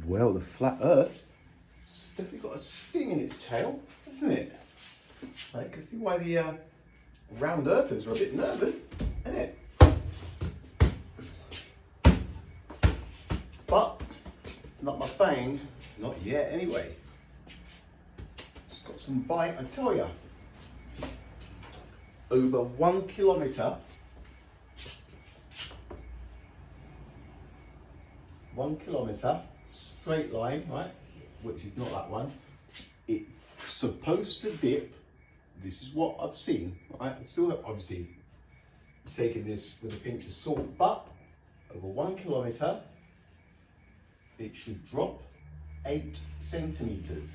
Well, the flat Earth has definitely got a sting in its tail, hasn't it? I can see why the round earthers are a bit nervous, isn't it? But not my thing, not yet anyway. Just got some bite, I tell ya. Over 1 kilometre. 1 kilometre, straight line, right? Which is not that one. It's supposed to dip. This is what I've seen, right? I'm still obviously taking this with a pinch of salt, but over 1 kilometre, it should drop 8 centimetres.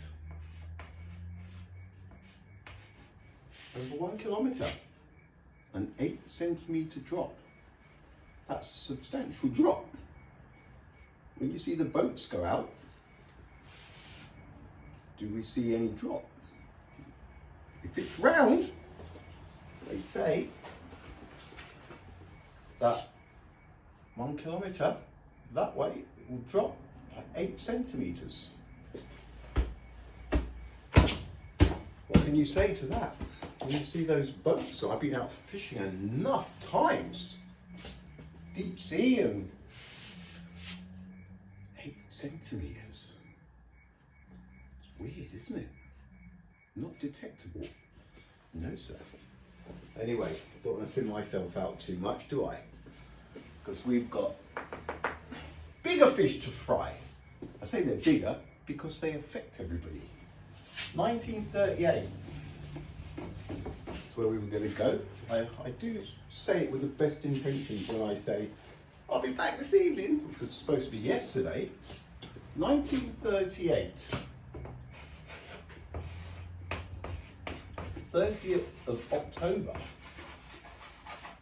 Over 1 kilometre, an 8 centimetre drop. That's a substantial drop. When you see the boats go out, do we see any drop? If it's round, they say that 1 kilometre that way it will drop by 8 centimetres. What can you say to that? When you see those boats, so I've been out fishing enough times, deep sea, and 8 centimetres. It's weird, isn't it? Not detectable. No, sir. Anyway, don't want to thin myself out too much, do I? Because we've got bigger fish to fry. I say they're bigger because they affect everybody. 1938. That's where we were going to go. I do say it with the best intentions when I say, I'll be back this evening, which was supposed to be yesterday. 1938. 30th of October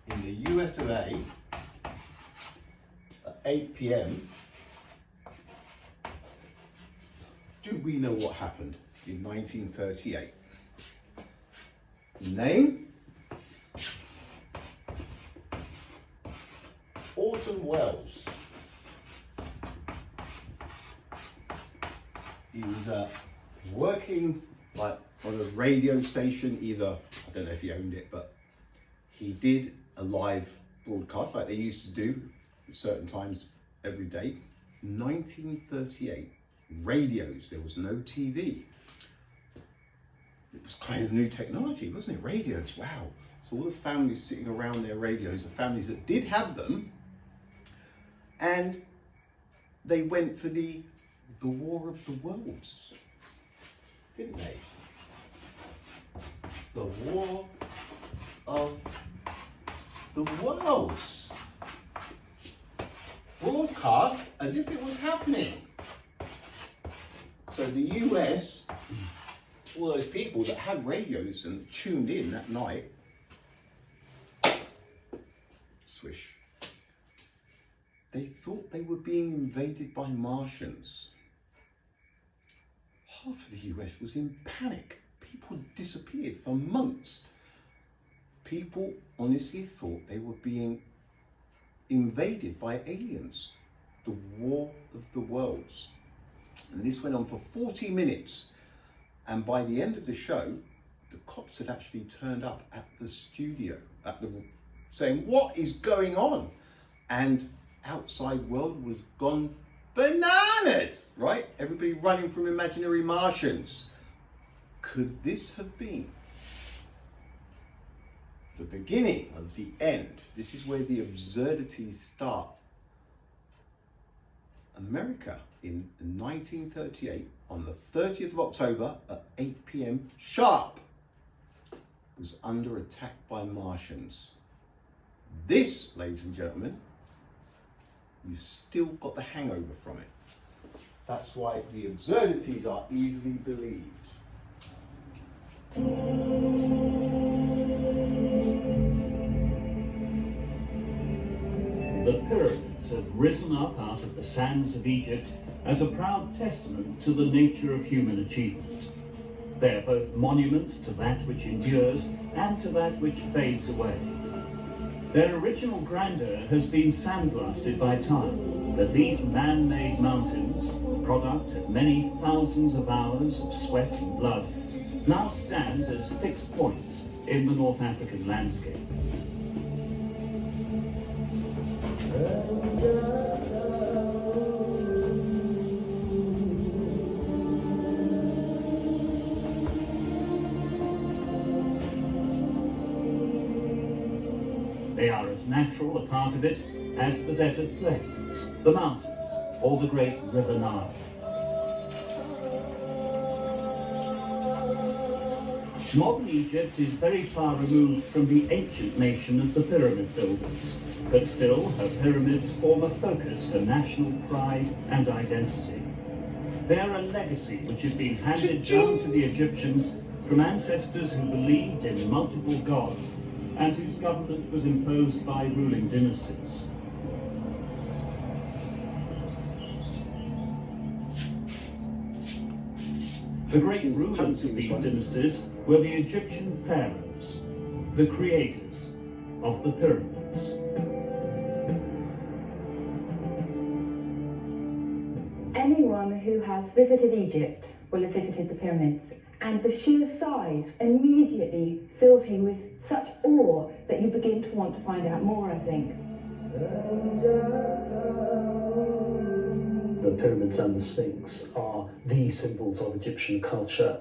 in the US of A at 8 p.m. Do we know what happened in 1938? Name? Orson Welles. He was working like on a radio station, either, I don't know if he owned it, but he did a live broadcast like they used to do at certain times every day. 1938, radios, there was no TV. It was kind of new technology, wasn't it? Radios, wow. So all the families sitting around their radios, the families that did have them, and they went for the War of the Worlds, didn't they? The War of the Worlds. Broadcast as if it was happening. So the US, all those people that had radios and tuned in that night, swish, they thought they were being invaded by Martians. Half of the US was in panic. People disappeared for months. People honestly thought they were being invaded by aliens. The War of the Worlds. And this went on for 40 minutes. And by the end of the show, the cops had actually turned up at the studio, saying, what is going on? And outside world was gone bananas, right? Everybody running from imaginary Martians. Could this have been the beginning of the end? This is where the absurdities start. America in 1938, on the 30th of October at 8 p.m. sharp, was under attack by Martians. This, ladies and gentlemen, you've still got the hangover from it. That's why the absurdities are easily believed. The pyramids have risen up out of the sands of Egypt as a proud testament to the nature of human achievement. They are both monuments to that which endures and to that which fades away. Their original grandeur has been sandblasted by time, but these man-made mountains product of many thousands of hours of sweat and blood, now stand as fixed points in the North African landscape. They are as natural a part of it as the desert plains, the mountains, or the great river Nile. Modern Egypt is very far removed from the ancient nation of the pyramid builders, but still her pyramids form a focus for national pride and identity. They are a legacy which has been handed down to the Egyptians from ancestors who believed in multiple gods and whose government was imposed by ruling dynasties. The great rulers of these dynasties were the Egyptian pharaohs, the creators of the pyramids. Anyone who has visited Egypt will have visited the pyramids, and the sheer size immediately fills you with such awe that you begin to want to find out more, I think. The pyramids and the Sphinx are the symbols of Egyptian culture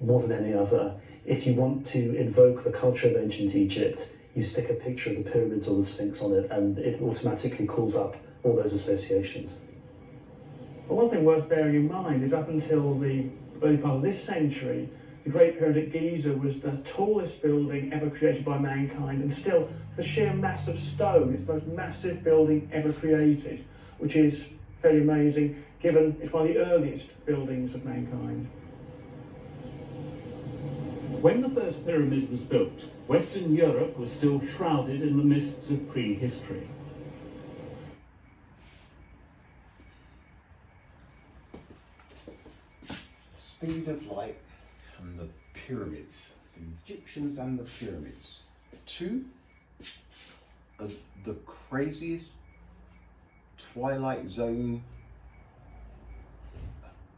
more than any other. If you want to invoke the culture of ancient Egypt, you stick a picture of the pyramids or the Sphinx on it and it automatically calls up all those associations. But one thing worth bearing in mind is up until the early part of this century, the Great Pyramid at Giza was the tallest building ever created by mankind, and still the sheer mass of stone, it's the most massive building ever created, which is fairly amazing given it's one of the earliest buildings of mankind. When the first pyramid was built, Western Europe was still shrouded in the mists of prehistory. Speed of light and the pyramids, the Egyptians and the pyramids. Two of the craziest Twilight Zone.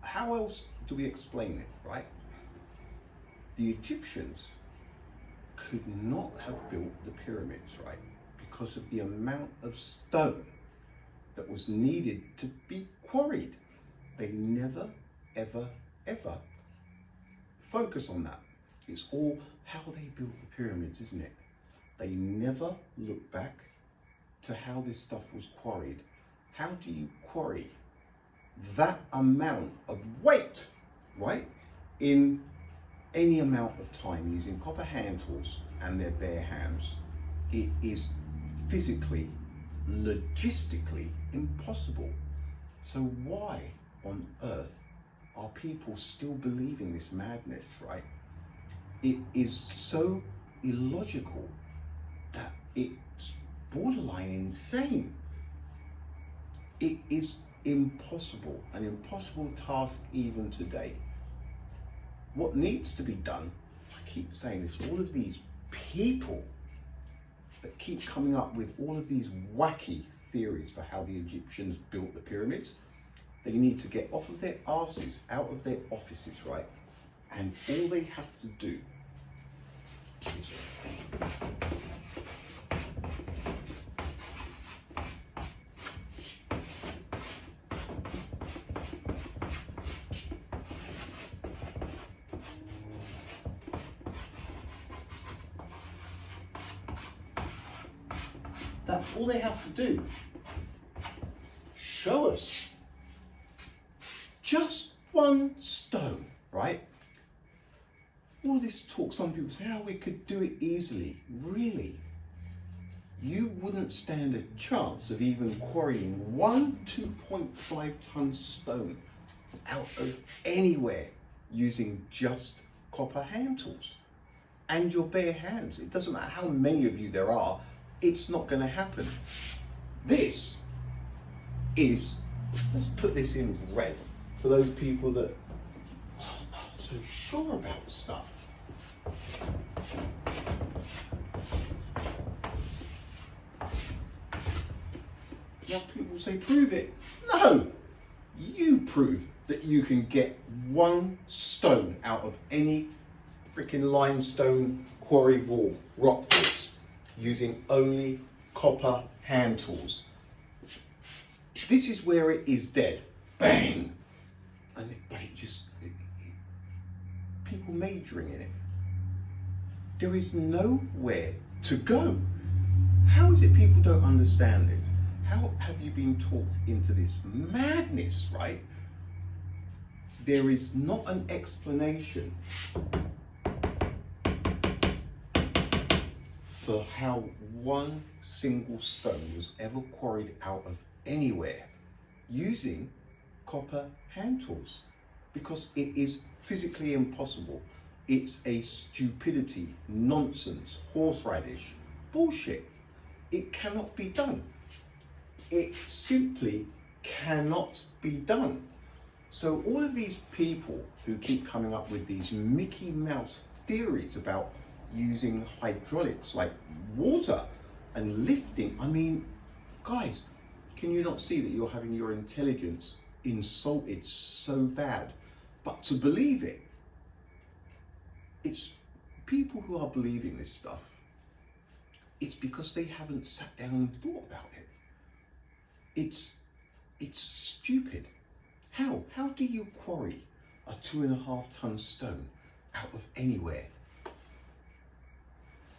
How else do we explain it, right? The Egyptians could not have built the pyramids, right? Because of the amount of stone that was needed to be quarried. They never, ever focus on that. It's all how they built the pyramids, isn't it? They never look back to how this stuff was quarried. How do you quarry that amount of weight, right, in any amount of time using copper hand tools and their bare hands? It is physically, logistically impossible. So why on earth are people still believing this madness, right? It is so illogical that it's borderline insane. It is impossible, an impossible task even today. What needs to be done, I keep saying this, all of these people that keep coming up with all of these wacky theories for how the Egyptians built the pyramids, they need to get off of their arses, out of their offices, right? And all they have to do is that's all they have to do. Show us just one stone, right? All this talk, some people say, oh, we could do it easily. Really? You wouldn't stand a chance of even quarrying one 2.5 ton stone out of anywhere using just copper hand tools and your bare hands. It doesn't matter how many of you there are, it's not going to happen. This is, let's put this in red for those people that aren't so sure about stuff. Now people say, prove it. No, you prove that you can get one stone out of any freaking limestone quarry wall, rock face, using only copper hand tools. This is where it is dead. Bang! But people majoring in it. There is nowhere to go. How is it people don't understand this? How have you been talked into this madness, right? There is not an explanation for how one single stone was ever quarried out of anywhere using copper hand tools, because it is physically impossible. It's a stupidity, nonsense, horseradish, bullshit. It cannot be done. It simply cannot be done. So all of these people who keep coming up with these Mickey Mouse theories about using hydraulics like water and lifting, I mean, guys, can you not see that you're having your intelligence insulted so bad? But to believe it, it's people who are believing this stuff, it's because they haven't sat down and thought about it. It's stupid. How do you quarry a 2.5 ton stone out of anywhere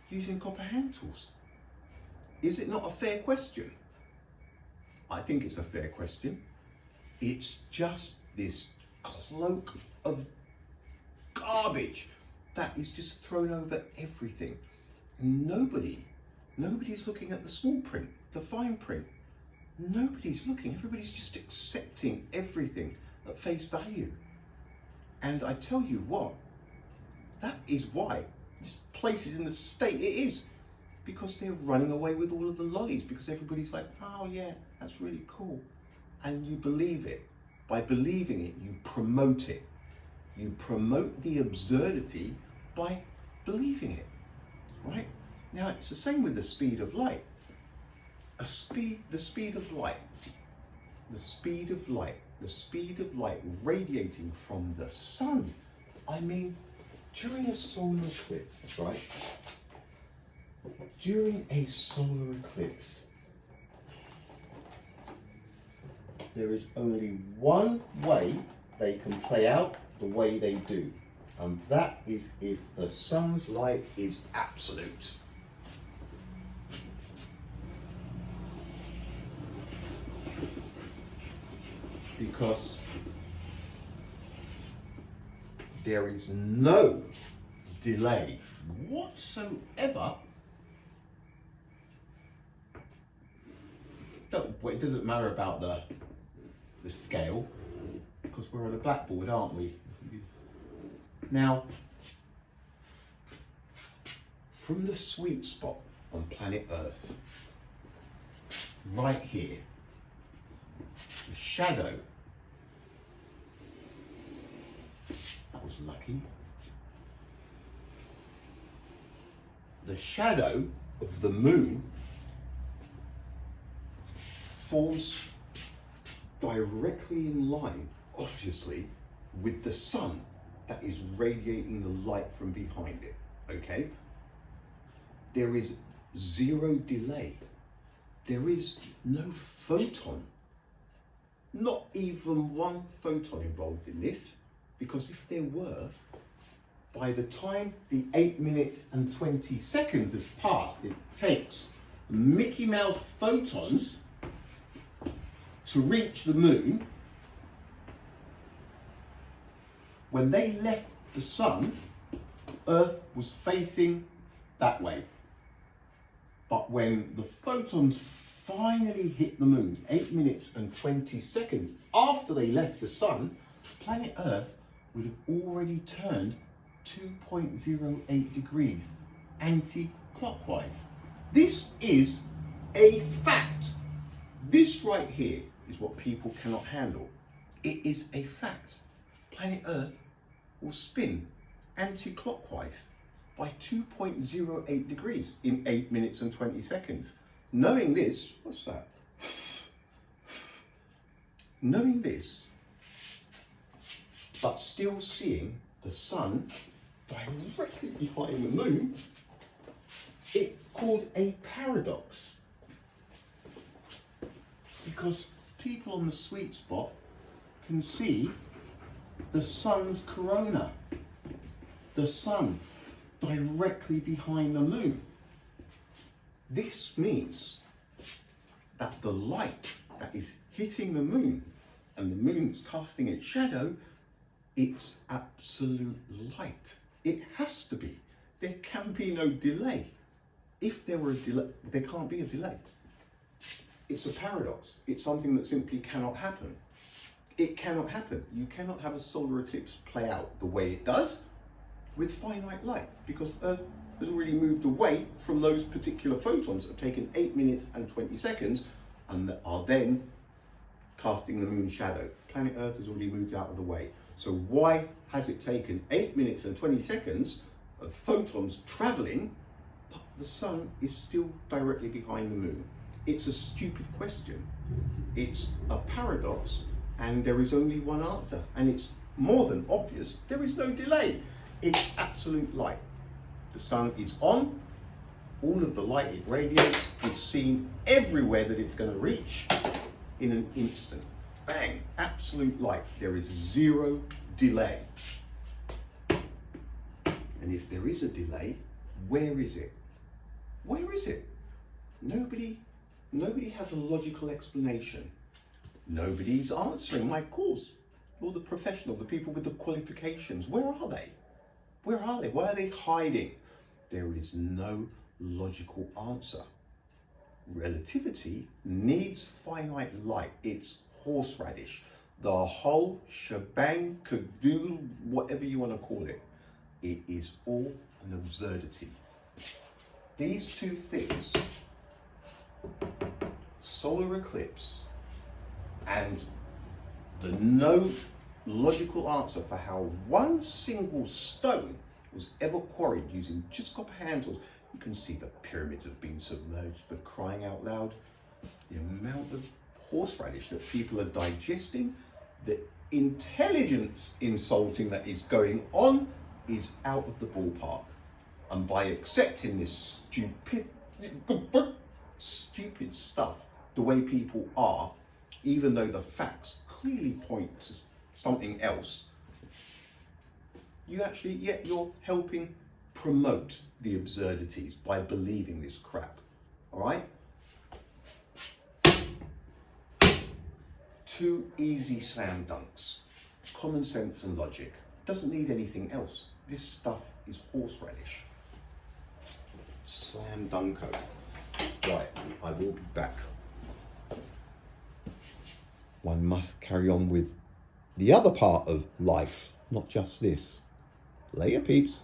using copper hand tools? Is it not a fair question? I think it's a fair question. It's just this cloak of garbage that is just thrown over everything. Nobody's looking at the small print, the fine print. Nobody's looking. Everybody's just accepting everything at face value. And I tell you what, that is why this place is in the state it is. Because they're running away with all of the lollies, because everybody's like, oh yeah, that's really cool. And you believe it. By believing it, you promote it. You promote the absurdity by believing it, right? Now, it's the same with the speed of light. The speed of light radiating from the sun. I mean, during a solar eclipse, right? During a solar eclipse, there is only one way they can play out the way they do, and that is if the sun's light is absolute. Because there is no delay whatsoever. It doesn't matter about the scale, because we're on a blackboard, aren't we? Now, from the sweet spot on planet Earth, right here, the shadow, that was lucky, the shadow of the moon falls directly in line, obviously, with the sun that is radiating the light from behind it, okay? There is zero delay. There is no photon, not even one photon involved in this, because if there were, by the time the 8 minutes and 20 seconds has passed, it takes Mickey Mouse photons to reach the moon. When they left the sun, Earth was facing that way. But when the photons finally hit the moon, 8 minutes and 20 seconds after they left the sun, planet Earth would have already turned 2.08 degrees anti-clockwise. This is a fact. This right here is what people cannot handle. It is a fact. Planet Earth will spin anti-clockwise by 2.08 degrees in 8 minutes and 20 seconds. Knowing this, what's that? Knowing this, but still seeing the sun directly behind the moon, it's called a paradox. Because people on the sweet spot can see the sun's corona, the sun directly behind the moon. This means that the light that is hitting the moon and the moon's casting its shadow, it's absolute light. It has to be. There can be no delay. If there were a delay, there can't be a delay. It's a paradox. It's something that simply cannot happen. It cannot happen. You cannot have a solar eclipse play out the way it does with finite light, because Earth has already moved away from those particular photons that have taken 8 minutes and 20 seconds and that are then casting the moon's shadow. Planet Earth has already moved out of the way. So why has it taken 8 minutes and 20 seconds of photons traveling, but the sun is still directly behind the moon? It's a stupid question. It's a paradox, and there is only one answer, and it's more than obvious. There is no delay. It's absolute light. The sun is on. All of the light it radiates is seen everywhere that it's going to reach in an instant. Bang, absolute light. There is zero delay. And if there is a delay, where is it? Where is it? Nobody has a logical explanation. Nobody's answering my calls. All the professional, the people with the qualifications, where are they? Where are they? Why are they hiding? There is no logical answer. Relativity needs finite light. It's horseradish. The whole shebang, cadoodle, whatever you want to call it. It is all an absurdity. These two things, solar eclipse and the no logical answer for how one single stone was ever quarried using just copper hand tools. You can see the pyramids have been submerged, for crying out loud. The amount of horseradish that people are digesting, the intelligence insulting that is going on is out of the ballpark. And by accepting this stupid stuff, the way people are, even though the facts clearly point to something else, you're helping promote the absurdities by believing this crap. All right? Two easy slam dunks. Common sense and logic. Doesn't need anything else. This stuff is horseradish. Slam dunko. Right, I will be back. One must carry on with the other part of life, not just this. Later, peeps.